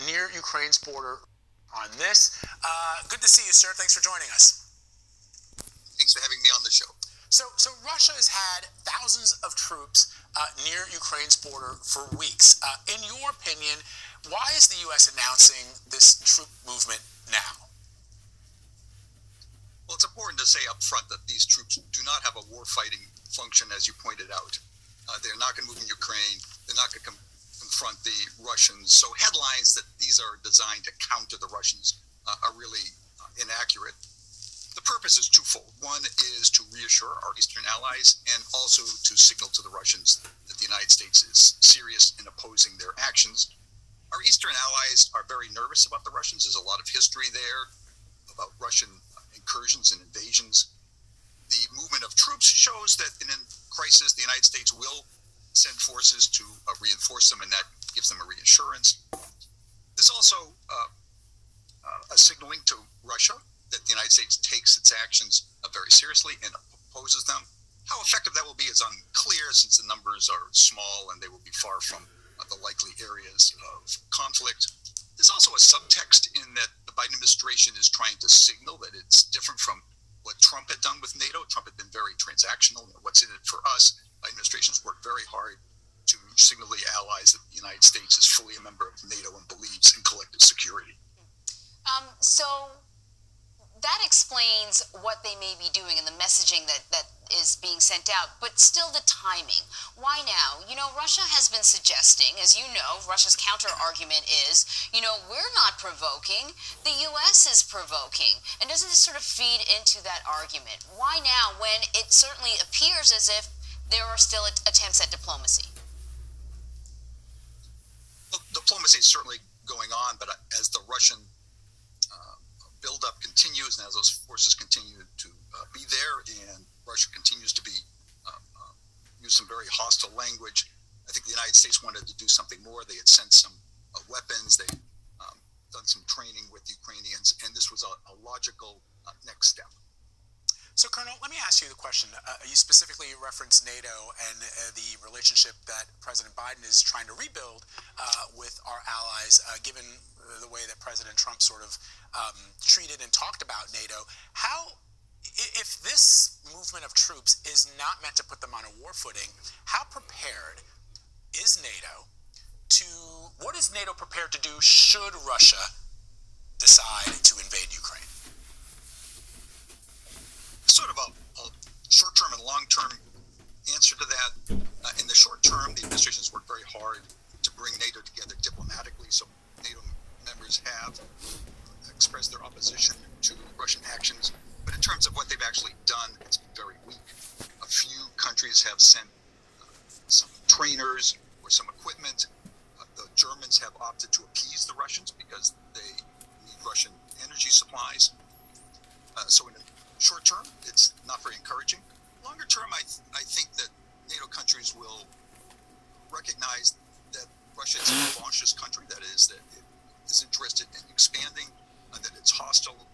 near Ukraine's border on this. Good to see you, sir. Thanks for joining us. Thanks for having me on the show. So Russia has had thousands of troops near Ukraine's border for weeks. In your opinion, why is the U.S. announcing this troop movement now? Well, it's important to say up front that these troops do not have a war-fighting function, as you pointed out. They're not going to move in Ukraine. They're not going to confront the Russians. So headlines that these are designed to counter the Russians are really inaccurate. The purpose is twofold. One is to reassure our Eastern allies and also to signal to the Russians that the United States is serious in opposing their actions. Our Eastern allies are very nervous about the Russians. There's a lot of history there about Russian incursions and invasions. The movement of troops shows that in a crisis, the United States will send forces to reinforce them, and that gives them a reassurance. There's also a signaling to Russia that the United States takes its actions very seriously and opposes them. How effective that will be is unclear, since the numbers are small and they will be far from the likely areas of conflict. There's also a subtext in that the Biden administration is trying to signal that it's different from what Trump had done with NATO. Trump had been very transactional. What's in it for us? The administration has worked very hard to signal the allies that the United States is fully a member of NATO and believes in collective security. So that explains what they may be doing and the messaging that is being sent out, but still the timing. Why now? Russia has been suggesting, as you know, Russia's counter argument is, we're not provoking, the U.S. is provoking. And doesn't this sort of feed into that argument? Why now, when it certainly appears as if there are still attempts at diplomacy? Well, diplomacy is certainly going on, but as the Russian buildup continues, and as those forces continue to be there, and Russia continues to use some very hostile language, I think the United States wanted to do something more. They had sent some weapons. They done some training with the Ukrainians, and this was a logical next step. So, Colonel, let me ask you the question. You specifically referenced NATO and the relationship that President Biden is trying to rebuild with our allies, given the way that President Trump sort of treated and talked about NATO. If this movement of troops is not meant to put them on a war footing, how prepared is NATO what is NATO prepared to do should Russia decide to invade Ukraine? Sort of a short-term and long-term answer to that. In the short term, the administration has worked very hard to bring NATO together diplomatically, so NATO members have expressed their opposition to Russian actions. But in terms of what they've actually done, it's been very weak. A few countries have sent some trainers or some equipment. The Germans have opted to appease the Russians because they need Russian energy supplies. So in the short term, it's not very encouraging. Longer term, I think that NATO countries will recognize that Russia is a revanchist country, that is, that it is interested in expanding, that it's hostile